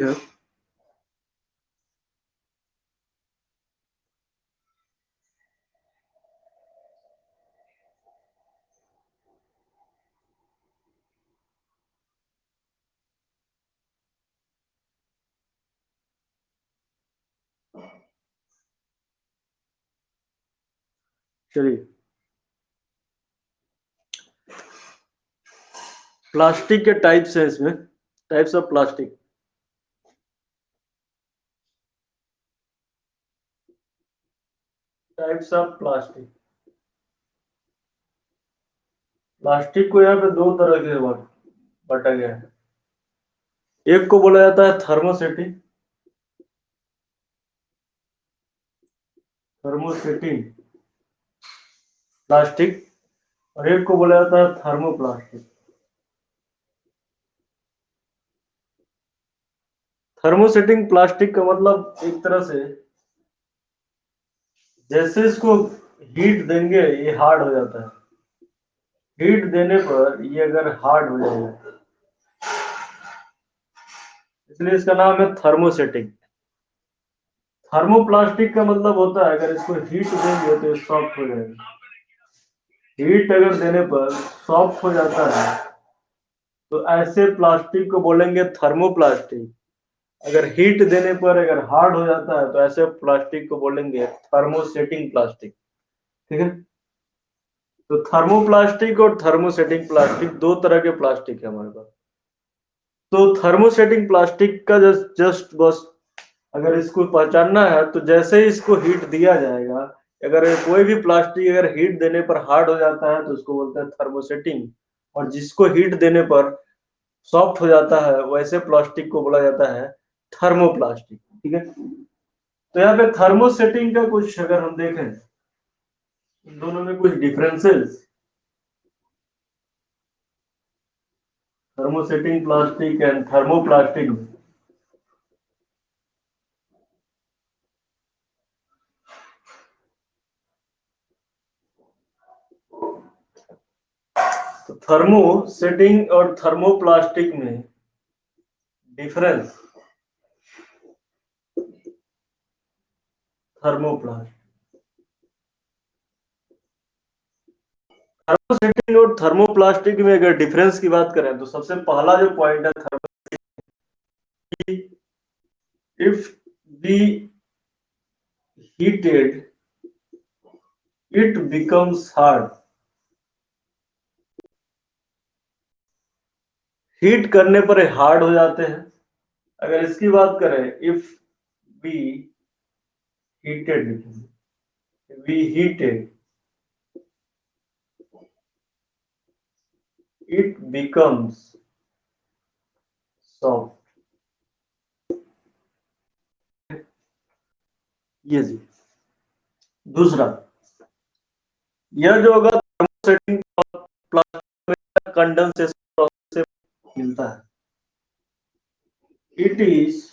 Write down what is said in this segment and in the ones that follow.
है। चलिए, प्लास्टिक के टाइप्स हैं इसमें, types of plastic. Types of plastic. Plastic को यहाँ पे दो तरह के बांटा गया है। एक को बोला जाता है थर्मोसेटिंग, थर्मोसेटिंग प्लास्टिक, और एक को बोला जाता है थर्मोप्लास्टिक। थर्मोसेटिंग प्लास्टिक का मतलब एक तरह से जैसे इसको हीट देंगे ये हार्ड हो जाता है, हीट देने पर ये अगर हार्ड हो जाएगा, इसलिए इसका नाम है थर्मोसेटिंग। थर्मोप्लास्टिक का मतलब होता है अगर इसको हीट देंगे तो सॉफ्ट हो जाएगा, हीट अगर देने पर सॉफ्ट हो जाता है तो ऐसे प्लास्टिक को बोलेंगे थर्मोप्लास्टिक। अगर हीट देने पर अगर हार्ड हो जाता है तो ऐसे प्लास्टिक को बोलेंगे थर्मोसेटिंग प्लास्टिक। ठीक है, तो थर्मोप्लास्टिक और थर्मोसेटिंग प्लास्टिक दो तरह के प्लास्टिक है हमारे पास। तो थर्मोसेटिंग प्लास्टिक का जस्ट बस अगर इसको पहचानना है तो जैसे ही इसको हीट दिया जाएगा, अगर कोई भी प्लास्टिक अगर हीट देने पर हार्ड हो जाता है तो उसको बोलते हैं थर्मोसेटिंग, और जिसको हीट देने पर सॉफ्ट हो जाता है वैसे प्लास्टिक को बोला जाता है थर्मोप्लास्टिक। ठीक है, तो यहाँ पे थर्मोसेटिंग का कुछ अगर हम देखें, इन दोनों में कुछ differences. Thermosetting plastic and thermoplastic. तो थर्मोसेटिंग और थर्मोप्लास्टिक में डिफरेंस। थर्मोप्लास्टिक, थर्मोसेटिंग और थर्मोप्लास्टिक में अगर डिफरेंस की बात करें तो सबसे पहला जो पॉइंट है thermo, if we heated it becomes hard. Heat करने पर हार्ड हो जाते हैं। अगर इसकी बात करें, if we heated, we heated it becomes soft. ये जी। दूसरा, यह जो होगा थर्मोसेटिंग प्लास्टिक में कंडेंसेशन प्रोसेस से मिलता है। It is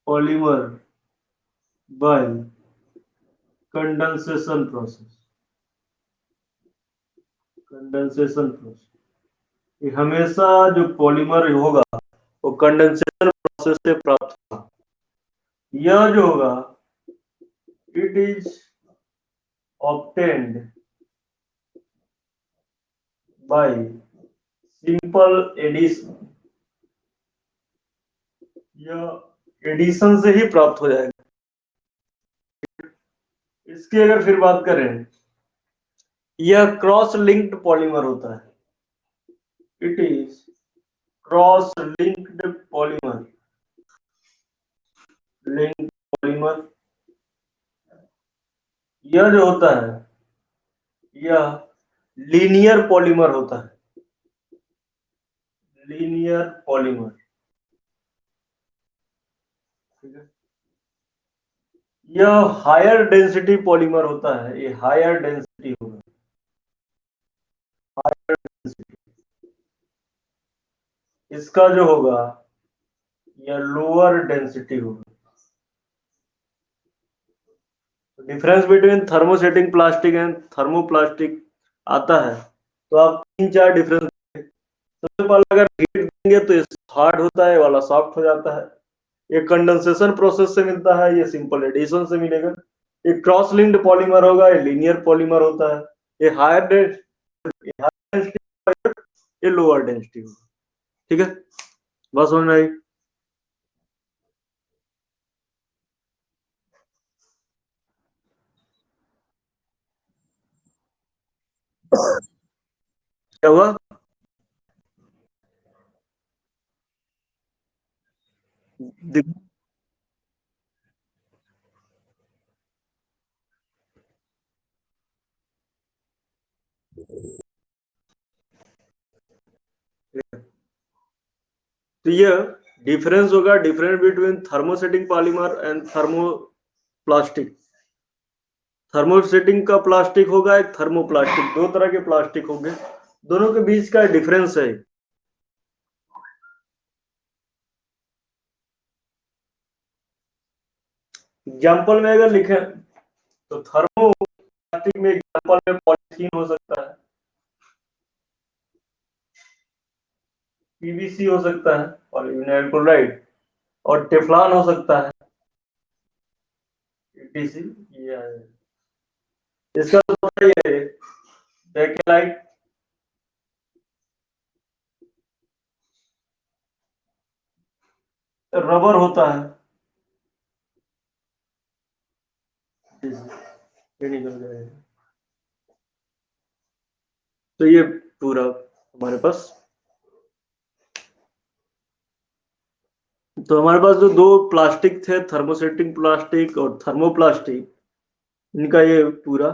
polymer by condensation process. Condensation process ये हमेशा जो पॉलीमर होगा वो कंडेंसेशन प्रोसेस से प्राप्त होगा। यह जो होगा it is obtained by simple addition. यह एडिशन से ही प्राप्त हो जाएगा। इसकी अगर फिर बात करें, यह क्रॉस लिंक्ड पॉलीमर होता है। It is cross linked polymer, linked polymer. यह जो होता है यह लीनियर पॉलीमर होता है, लीनियर पॉलीमर। ठीक है, यह हायर डेंसिटी पॉलीमर होता है, ये हायर डेंसिटी होगा, हायर डेंसिटी। इसका जो होगा यह लोअर डेंसिटी होगा। Difference between thermosetting plastic and thermoplastic आता है, तो आप 3-4 डिफरेंस। सबसे पहले अगर हीट देंगे तो हार्ड होता है, ये वाला सॉफ्ट हो जाता है। ये कंडेंसेशन प्रोसेस से मिलता है, ये सिंपल एडिशन से मिलेगा। ये क्रॉस लिंक्ड पॉलीमर होगा, ये लीनियर पॉलीमर होता है। ये हायर डेंसिटी, ये लोअर डेंसिटी होगा। ठीक है, बस समझ में आई? क्या हुआ? दिख- तो ये डिफरेंस होगा, difference between thermosetting polymer and thermoplastic. Thermosetting का प्लास्टिक होगा, एक थर्मोप्लास्टिक, दो तरह के प्लास्टिक होंगे, दोनों के बीच का डिफरेंस है। एग्जाम्पल में अगर लिखें तो थर्मोप्लास्टिक में एग्जाम्पल में पॉलीथीन हो सकता है, पीवीसी हो सकता है, पॉलीविनाइल क्लोराइड, और टेफ्लॉन हो सकता है, ईटीसी। ये है। इसका तो पता ही है, बेकेलाइट, रबर होता है। ये निकल गया। तो ये पूरा हमारे पास, तो हमारे पास जो दो प्लास्टिक थे, थर्मोसेटिंग प्लास्टिक और थर्मोप्लास्टिक, इनका ये पूरा।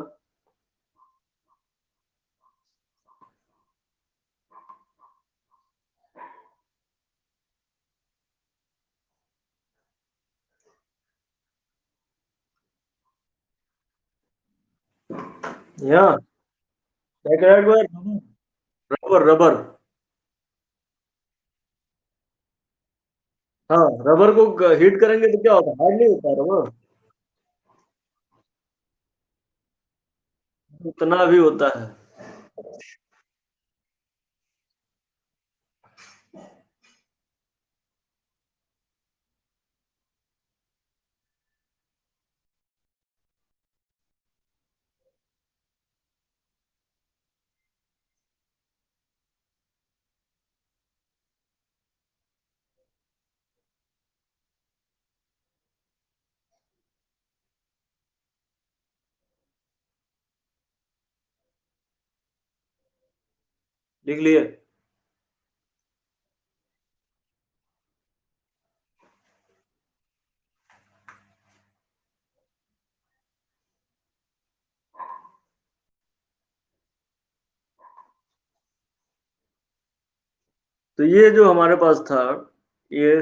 यहाँ बेकेलाइट में रबर रबर। हाँ, रबर को हीट करेंगे तो क्या होता है, हार्ड नहीं होता है रबर। उतना भी होता है। लिख लिए? तो ये जो हमारे पास था, ये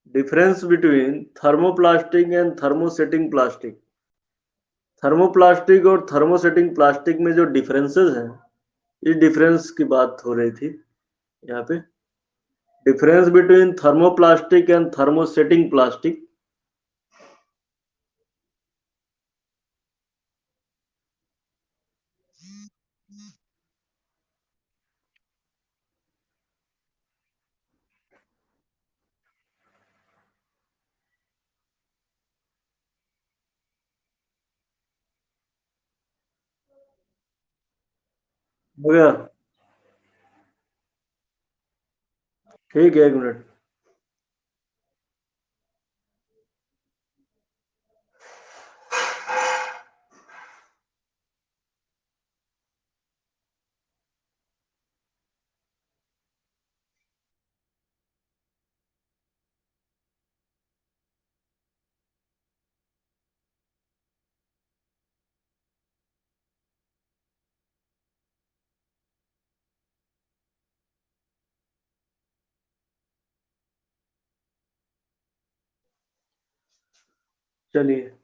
difference between thermoplastic and thermosetting plastic. Thermoplastic और थर्मोसेटिंग प्लास्टिक में जो डिफरेंसेस हैं, इस डिफरेंस की बात हो रही थी यहाँ पे। Difference between thermoplastic and thermosetting plastic. हो गया? ठीक है, एक मिनट। चलिए,